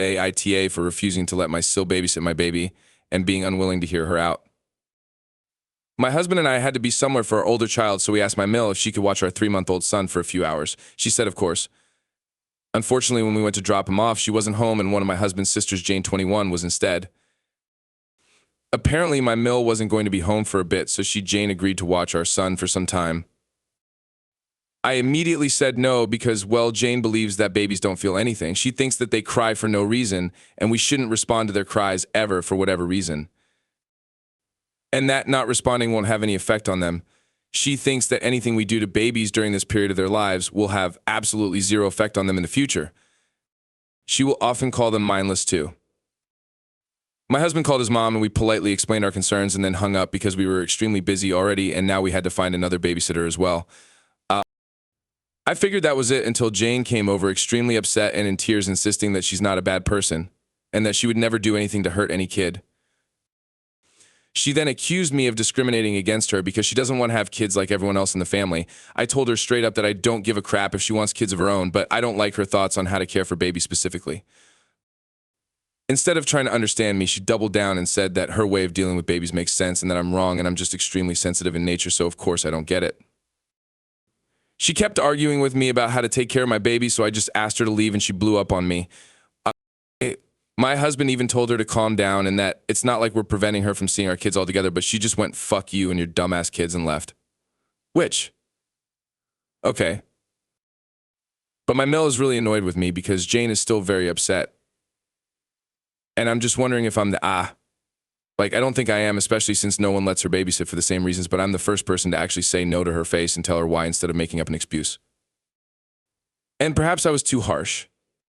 AITA for refusing to let my still babysit my baby and being unwilling to hear her out. My husband and I had to be somewhere for our older child, so we asked my mill if she could watch our 3-month-old son for a few hours. She said, of course. Unfortunately, when we went to drop him off, she wasn't home, and one of my husband's sisters, Jane 21, was instead. Apparently, my mill wasn't going to be home for a bit, so Jane agreed to watch our son for some time. I immediately said no because, well, Jane believes that babies don't feel anything. She thinks that they cry for no reason, and we shouldn't respond to their cries ever for whatever reason. And that not responding won't have any effect on them. She thinks that anything we do to babies during this period of their lives will have absolutely zero effect on them in the future. She will often call them mindless too. My husband called his mom and we politely explained our concerns and then hung up because we were extremely busy already and now we had to find another babysitter as well. I figured that was it until Jane came over extremely upset and in tears insisting that she's not a bad person and that she would never do anything to hurt any kid. She then accused me of discriminating against her because she doesn't want to have kids like everyone else in the family. I told her straight up that I don't give a crap if she wants kids of her own, but I don't like her thoughts on how to care for babies specifically. Instead of trying to understand me, she doubled down and said that her way of dealing with babies makes sense and that I'm wrong and I'm just extremely sensitive in nature, so of course I don't get it. She kept arguing with me about how to take care of my baby, so I just asked her to leave and she blew up on me. My husband even told her to calm down and that it's not like we're preventing her from seeing our kids altogether, but she just went, "Fuck you and your dumbass kids," and left. Which? Okay. But my mill is really annoyed with me because Jane is still very upset. And I'm just wondering if I'm the I don't think I am, especially since no one lets her babysit for the same reasons, but I'm the first person to actually say no to her face and tell her why instead of making up an excuse. And perhaps I was too harsh.